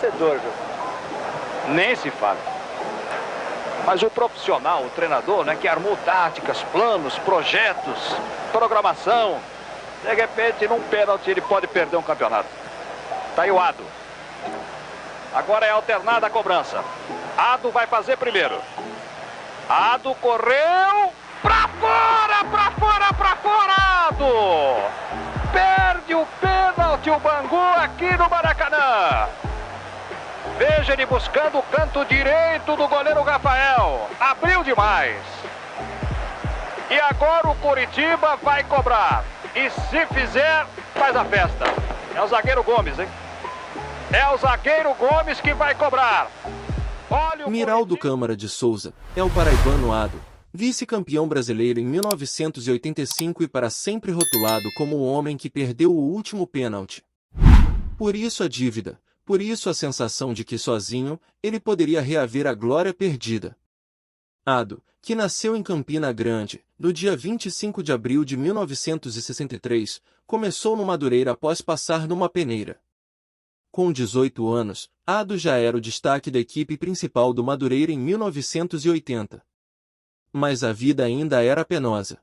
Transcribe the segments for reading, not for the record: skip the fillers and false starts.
Vencedor, viu? Nem se fala. Mas o profissional, o treinador, né, que armou táticas, planos, projetos, programação, de repente, num pênalti, ele pode perder um campeonato. Tá aí o Ado. Agora é alternada a cobrança. Ado vai fazer primeiro. Ado correu. Pra fora, pra fora, pra fora, Ado! Perde o pênalti o Bangu aqui no Maracanã. Veja ele buscando o canto direito do goleiro Rafael. Abriu demais. E agora o Coritiba vai cobrar. E se fizer, faz a festa. É o zagueiro Gomes, hein? É o zagueiro Gomes que vai cobrar. Olha o Miraldo Câmara de Souza é o paraibano Ado, vice-campeão brasileiro em 1985 e para sempre rotulado como o homem que perdeu o último pênalti. Por isso a dívida, por isso a sensação de que sozinho, ele poderia reaver a glória perdida. Ado, que nasceu em Campina Grande, no dia 25 de abril de 1963, começou no Madureira após passar numa peneira. Com 18 anos, Ado já era o destaque da equipe principal do Madureira em 1980. Mas a vida ainda era penosa.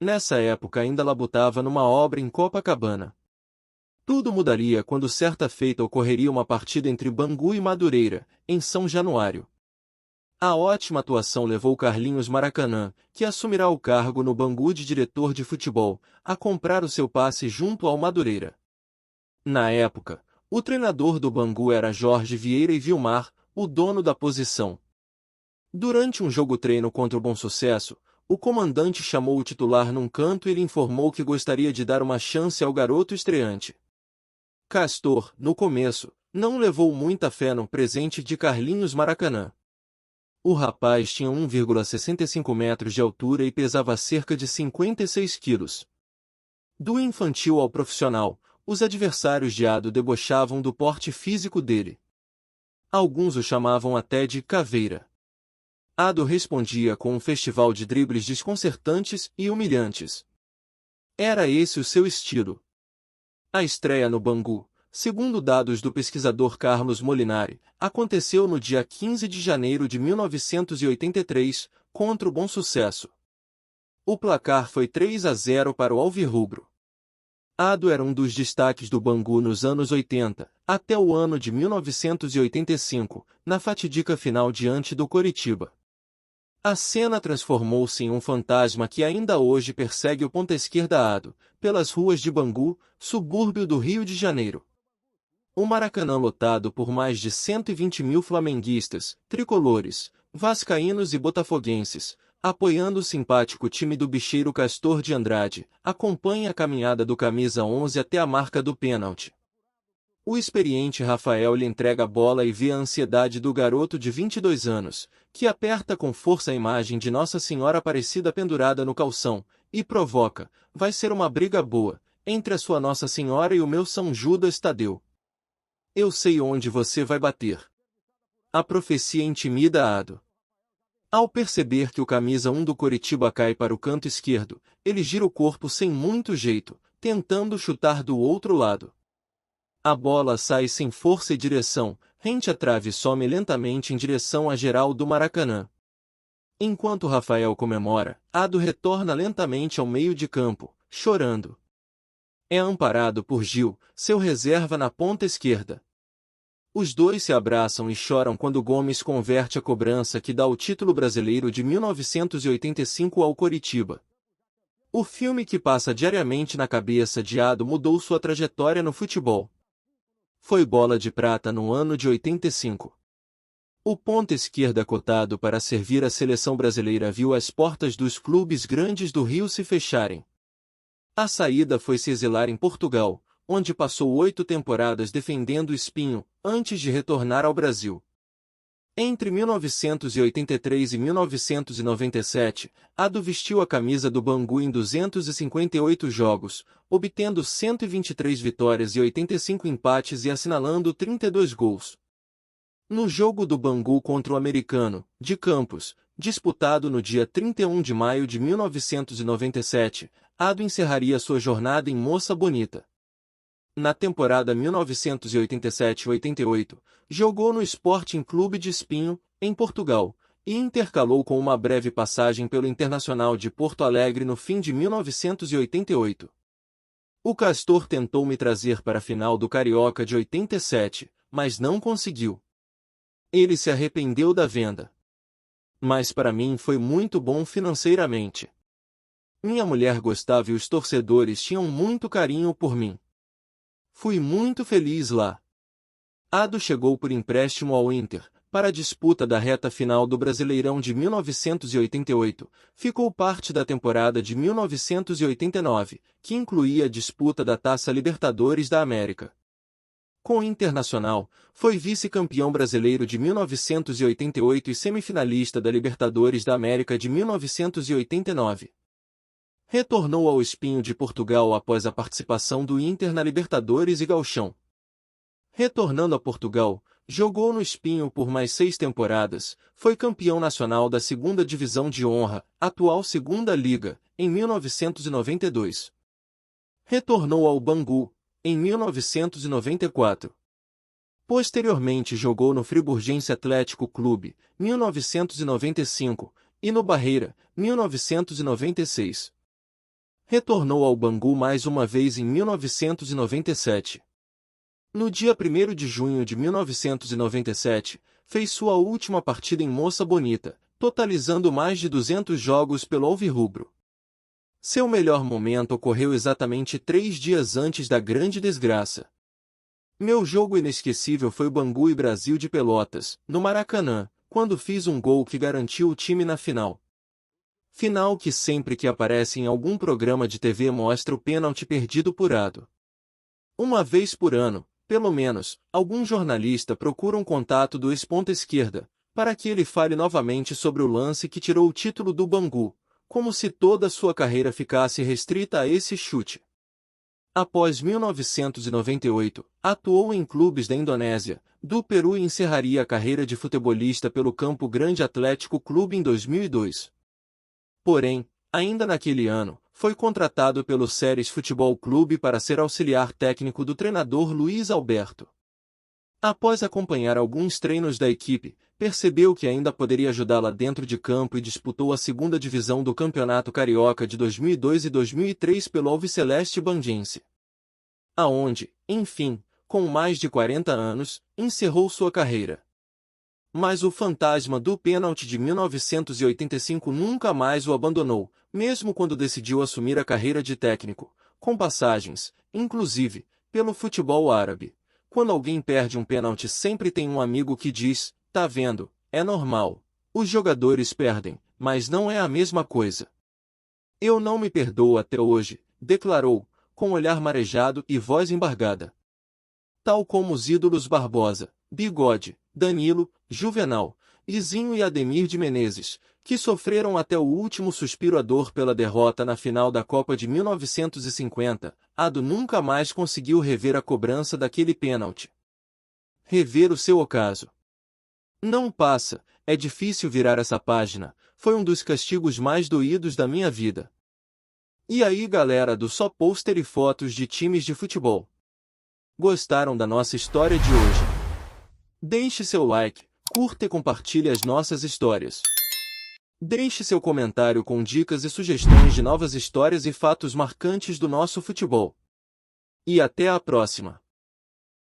Nessa época ainda labutava numa obra em Copacabana. Tudo mudaria quando certa feita ocorreria uma partida entre Bangu e Madureira, em São Januário. A ótima atuação levou Carlinhos Maracanã, que assumirá o cargo no Bangu de diretor de futebol, a comprar o seu passe junto ao Madureira. Na época, o treinador do Bangu era Jorge Vieira e Vilmar, o dono da posição. Durante um jogo-treino contra o Bom Sucesso, o comandante chamou o titular num canto e lhe informou que gostaria de dar uma chance ao garoto estreante. Castor, no começo, não levou muita fé no presente de Carlinhos Maracanã. O rapaz tinha 1,65 metros de altura e pesava cerca de 56 quilos. Do infantil ao profissional, os adversários de Ado debochavam do porte físico dele. Alguns o chamavam até de caveira. Ado respondia com um festival de dribles desconcertantes e humilhantes. Era esse o seu estilo. A estreia no Bangu, segundo dados do pesquisador Carlos Molinari, aconteceu no dia 15 de janeiro de 1983, contra o Bom Sucesso. O placar foi 3-0 para o alvirrubro. Ado era um dos destaques do Bangu nos anos 80, até o ano de 1985, na fatídica final diante do Coritiba. A cena transformou-se em um fantasma que ainda hoje persegue o ponta-esquerda Ado, pelas ruas de Bangu, subúrbio do Rio de Janeiro. O Maracanã lotado por mais de 120 mil flamenguistas, tricolores, vascaínos e botafoguenses, apoiando o simpático time do bicheiro Castor de Andrade, acompanha a caminhada do camisa 11 até a marca do pênalti. O experiente Rafael lhe entrega a bola e vê a ansiedade do garoto de 22 anos, que aperta com força a imagem de Nossa Senhora Aparecida pendurada no calção, e provoca, vai ser uma briga boa, entre a sua Nossa Senhora e o meu São Judas Tadeu. Eu sei onde você vai bater. A profecia intimida Ado. Ao perceber que o camisa 1 do Coritiba cai para o canto esquerdo, ele gira o corpo sem muito jeito, tentando chutar do outro lado. A bola sai sem força e direção, rente à trave e some lentamente em direção à geral do Maracanã. Enquanto Rafael comemora, Ado retorna lentamente ao meio de campo, chorando. É amparado por Gil, seu reserva na ponta esquerda. Os dois se abraçam e choram quando Gomes converte a cobrança que dá o título brasileiro de 1985 ao Coritiba. O filme que passa diariamente na cabeça de Ado mudou sua trajetória no futebol. Foi bola de prata no ano de 85. O ponta esquerda cotado para servir a seleção brasileira viu as portas dos clubes grandes do Rio se fecharem. A saída foi se exilar em Portugal, onde passou 8 temporadas defendendo o Espinho, antes de retornar ao Brasil. Entre 1983 e 1997, Ado vestiu a camisa do Bangu em 258 jogos, obtendo 123 vitórias e 85 empates e assinalando 32 gols. No jogo do Bangu contra o Americano, de Campos, disputado no dia 31 de maio de 1997, Ado encerraria sua jornada em Moça Bonita. na temporada 1987-88, jogou no Sporting Clube de Espinho, em Portugal, e intercalou com uma breve passagem pelo Internacional de Porto Alegre no fim de 1988. O Castor tentou me trazer para a final do Carioca de 87, mas não conseguiu. Ele se arrependeu da venda. Mas para mim foi muito bom financeiramente. Minha mulher gostava e os torcedores tinham muito carinho por mim. Fui muito feliz lá. Ado chegou por empréstimo ao Inter, para a disputa da reta final do Brasileirão de 1988, ficou parte da temporada de 1989, que incluía a disputa da Taça Libertadores da América. Com o Internacional, foi vice-campeão brasileiro de 1988 e semifinalista da Libertadores da América de 1989. Retornou ao Espinho de Portugal após a participação do Inter na Libertadores e Gauchão. Retornando a Portugal, jogou no Espinho por mais 6 temporadas, foi campeão nacional da 2ª Divisão de Honra, atual 2ª Liga, em 1992. Retornou ao Bangu, em 1994. Posteriormente jogou no Friburguense Atlético Clube, 1995, e no Barreira, 1996. Retornou ao Bangu mais uma vez em 1997. No dia 1º de junho de 1997, fez sua última partida em Moça Bonita, totalizando mais de 200 jogos pelo Alvirrubro. Seu melhor momento ocorreu exatamente 3 dias antes da grande desgraça. Meu jogo inesquecível foi o Bangu e Brasil de Pelotas, no Maracanã, quando fiz um gol que garantiu o time na final. Final que sempre que aparece em algum programa de TV mostra o pênalti perdido por Ado. Uma vez por ano, pelo menos, algum jornalista procura um contato do ex-ponta esquerda, para que ele fale novamente sobre o lance que tirou o título do Bangu, como se toda sua carreira ficasse restrita a esse chute. Após 1998, atuou em clubes da Indonésia, do Peru e encerraria a carreira de futebolista pelo Campo Grande Atlético Clube em 2002. Porém, ainda naquele ano, foi contratado pelo Séries Futebol Clube para ser auxiliar técnico do treinador Luiz Alberto. Após acompanhar alguns treinos da equipe, percebeu que ainda poderia ajudá-la dentro de campo e disputou a 2ª divisão do Campeonato Carioca de 2002 e 2003 pelo Alviceleste Bangense. Aonde, enfim, com mais de 40 anos, encerrou sua carreira. Mas o fantasma do pênalti de 1985 nunca mais o abandonou, mesmo quando decidiu assumir a carreira de técnico, com passagens, inclusive, pelo futebol árabe. Quando alguém perde um pênalti sempre tem um amigo que diz, tá vendo, é normal. Os jogadores perdem, mas não é a mesma coisa. Eu não me perdoo até hoje, declarou, com olhar marejado e voz embargada. Tal como os ídolos Barbosa, Bigode, Danilo, Juvenal, Izinho e Ademir de Menezes, que sofreram até o último suspiro a dor pela derrota na final da Copa de 1950, Ado nunca mais conseguiu rever a cobrança daquele pênalti. Rever o seu ocaso. Não passa, é difícil virar essa página, foi um dos castigos mais doídos da minha vida. E aí galera do Só Pôster e Fotos de Times de Futebol? Gostaram da nossa história de hoje? Deixe seu like, curta e compartilhe as nossas histórias. Deixe seu comentário com dicas e sugestões de novas histórias e fatos marcantes do nosso futebol. E até a próxima!